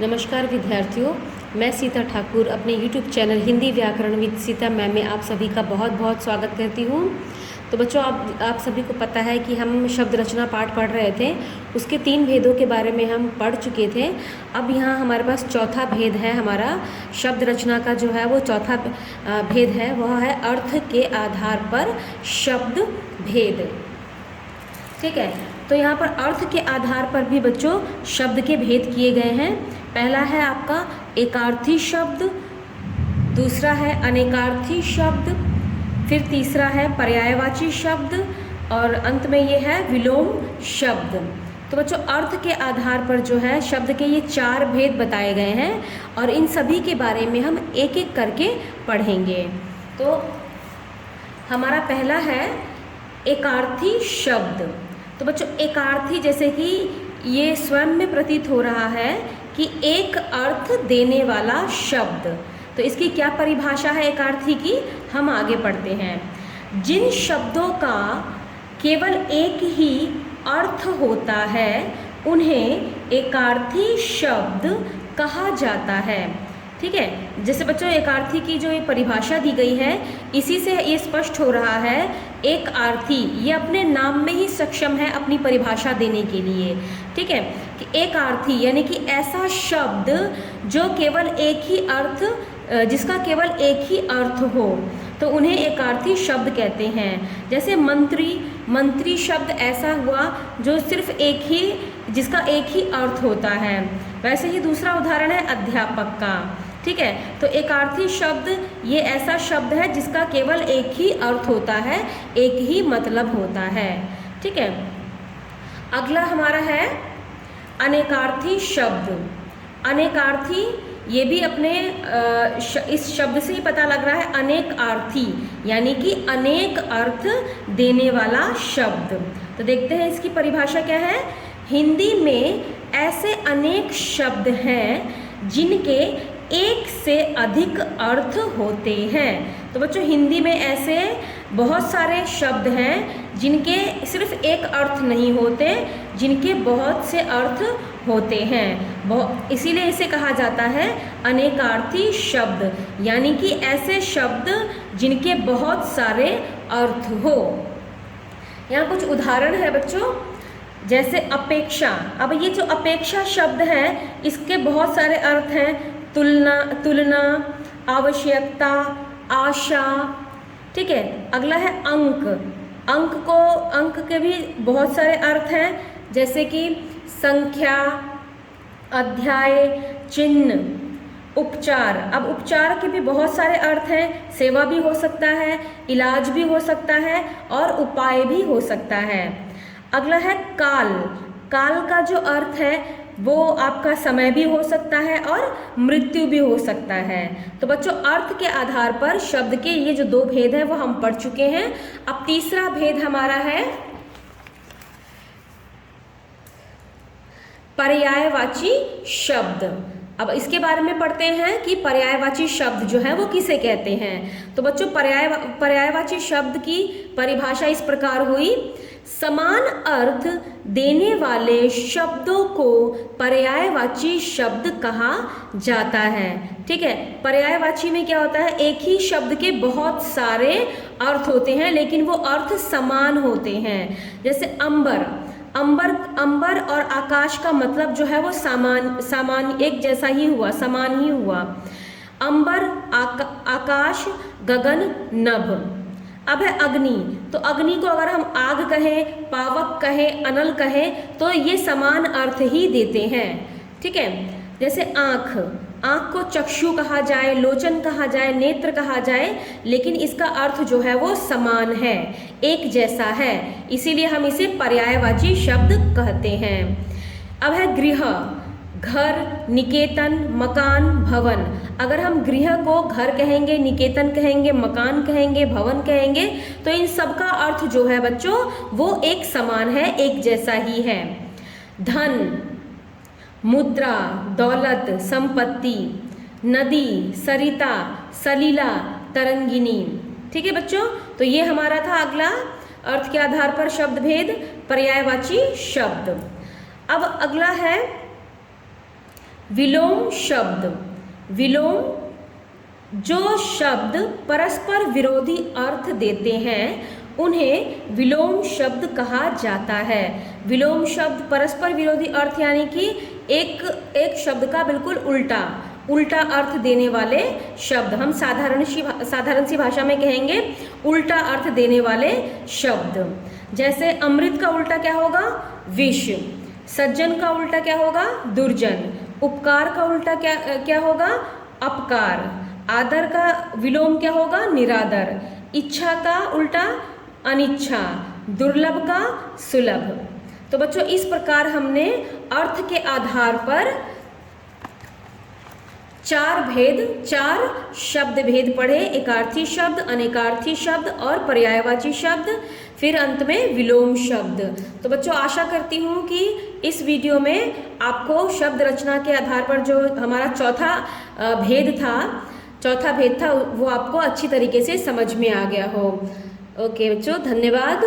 नमस्कार विद्यार्थियों, मैं सीता ठाकुर अपने YouTube चैनल हिंदी व्याकरण विद सीता मैम में आप सभी का बहुत बहुत स्वागत करती हूँ। तो बच्चों, आप सभी को पता है कि हम शब्द रचना पाठ पढ़ रहे थे। उसके 3 भेदों के बारे में हम पढ़ चुके थे। अब यहाँ हमारे पास चौथा भेद है। हमारा शब्द रचना का जो है वो चौथा भेद है, वह है अर्थ के आधार पर शब्द भेद। ठीक है, तो यहाँ पर अर्थ के आधार पर भी बच्चों शब्द के भेद किए गए हैं। पहला है आपका एकार्थी शब्द, दूसरा है अनेकार्थी शब्द, फिर तीसरा है पर्यायवाची शब्द और अंत में ये है विलोम शब्द। तो बच्चों, अर्थ के आधार पर जो है शब्द के ये 4 भेद बताए गए हैं और इन सभी के बारे में हम एक एक करके पढ़ेंगे। तो हमारा पहला है एकार्थी शब्द। तो बच्चों, एकार्थी जैसे कि ये स्वयं में प्रतीत हो रहा है कि एक अर्थ देने वाला शब्द। तो इसकी क्या परिभाषा है एकार्थी की, हम आगे पढ़ते हैं। जिन शब्दों का केवल एक ही अर्थ होता है उन्हें एकार्थी शब्द कहा जाता है। ठीक है, जैसे बच्चों एकार्थी की जो ये परिभाषा दी गई है, इसी से ये स्पष्ट हो रहा है एक आर्थी ये अपने नाम में ही सक्षम है अपनी परिभाषा देने के लिए। ठीक है, कि एक आर्थी यानी कि ऐसा शब्द जो केवल एक ही अर्थ, जिसका केवल एक ही अर्थ हो, तो उन्हें एकार्थी शब्द कहते हैं। जैसे मंत्री, मंत्री शब्द ऐसा हुआ जो सिर्फ एक ही, जिसका एक ही अर्थ होता है। वैसे ही दूसरा उदाहरण है अध्यापक का। ठीक है, तो एकार्थी शब्द ये ऐसा शब्द है जिसका केवल एक ही अर्थ होता है, एक ही मतलब होता है। ठीक है, अगला हमारा है अनेकार्थी शब्द। अनेकार्थी ये भी अपने इस शब्द से ही पता लग रहा है अनेक आर्थी, यानी कि अनेक अर्थ देने वाला शब्द। तो देखते हैं इसकी परिभाषा क्या है। हिंदी में ऐसे अनेक शब्द हैं जिनके एक से अधिक अर्थ होते हैं। तो बच्चों, हिंदी में ऐसे बहुत सारे शब्द हैं जिनके सिर्फ एक अर्थ नहीं होते, जिनके बहुत से अर्थ होते हैं। इसीलिए इसे कहा जाता है अनेकार्थी शब्द, यानी कि ऐसे शब्द जिनके बहुत सारे अर्थ हो। यहाँ कुछ उदाहरण है बच्चों, जैसे अपेक्षा। अब ये जो अपेक्षा शब्द है इसके बहुत सारे अर्थ हैं। तुलना, तुलना, आवश्यकता, आशा। ठीक है, अगला है अंक। अंक के भी बहुत सारे अर्थ हैं, जैसे कि संख्या, अध्याय, चिन्ह, उपचार। अब उपचार के भी बहुत सारे अर्थ हैं। सेवा भी हो सकता है, इलाज भी हो सकता है और उपाय भी हो सकता है। अगला है काल। काल का जो अर्थ है वो आपका समय भी हो सकता है और मृत्यु भी हो सकता है। तो बच्चों, अर्थ के आधार पर शब्द के ये जो 2 भेद हैं वो हम पढ़ चुके हैं। अब तीसरा भेद हमारा है पर्यायवाची शब्द। अब इसके बारे में पढ़ते हैं कि पर्यायवाची शब्द जो है वो किसे कहते हैं। तो बच्चों, पर्यायवाची शब्द की परिभाषा इस प्रकार हुई। समान अर्थ देने वाले शब्दों को पर्यायवाची शब्द कहा जाता है। ठीक है, पर्यायवाची में क्या होता है, एक ही शब्द के बहुत सारे अर्थ होते हैं लेकिन वो अर्थ समान होते हैं। जैसे अंबर। अंबर और आकाश का मतलब जो है वो समान एक जैसा ही हुआ, समान ही हुआ। अंबर, आकाश, गगन, नभ। अब है अग्नि। तो अग्नि को अगर हम आग कहें, पावक कहें, अनल कहें तो ये समान अर्थ ही देते हैं। ठीक है, जैसे आँख को चक्षु कहा जाए, लोचन कहा जाए, नेत्र कहा जाए, लेकिन इसका अर्थ जो है वो समान है, एक जैसा है, इसीलिए हम इसे पर्यायवाची शब्द कहते हैं। अब है गृह। घर, निकेतन, मकान, भवन। अगर हम गृह को घर कहेंगे, निकेतन कहेंगे, मकान कहेंगे, भवन कहेंगे तो इन सब का अर्थ जो है बच्चों वो एक समान है, एक जैसा ही है। धन, मुद्रा, दौलत, संपत्ति, नदी, सरिता, सलीला, तरंगिनी। ठीक है बच्चों, तो ये हमारा था अगला अर्थ के आधार पर शब्द भेद पर्यायवाची शब्द। अब अगला है विलोम शब्द, विलोम जो शब्द परस्पर विरोधी अर्थ देते हैं उन्हें विलोम शब्द कहा जाता है। विलोम शब्द परस्पर विरोधी अर्थ यानी कि एक शब्द का बिल्कुल उल्टा अर्थ देने वाले शब्द, हम साधारण सी भाषा में कहेंगे उल्टा अर्थ देने वाले शब्द। जैसे अमृत का उल्टा क्या होगा? विष। सज्जन का उल्टा क्या होगा? दुर्जन। उपकार का उल्टा क्या होगा? अपकार। आदर का विलोम क्या होगा? निरादर। इच्छा का उल्टा अनिच्छा। दुर्लभ का सुलभ। तो बच्चों इस प्रकार हमने अर्थ के आधार पर चार शब्द भेद पढ़े, एकार्थी शब्द, अनेकार्थी शब्द और पर्यायवाची शब्द, फिर अंत में विलोम शब्द। तो बच्चों आशा करती हूँ कि इस वीडियो में आपको शब्द रचना के आधार पर जो हमारा चौथा भेद था वो आपको अच्छी तरीके से समझ में आ गया हो। ओके बच्चों, धन्यवाद।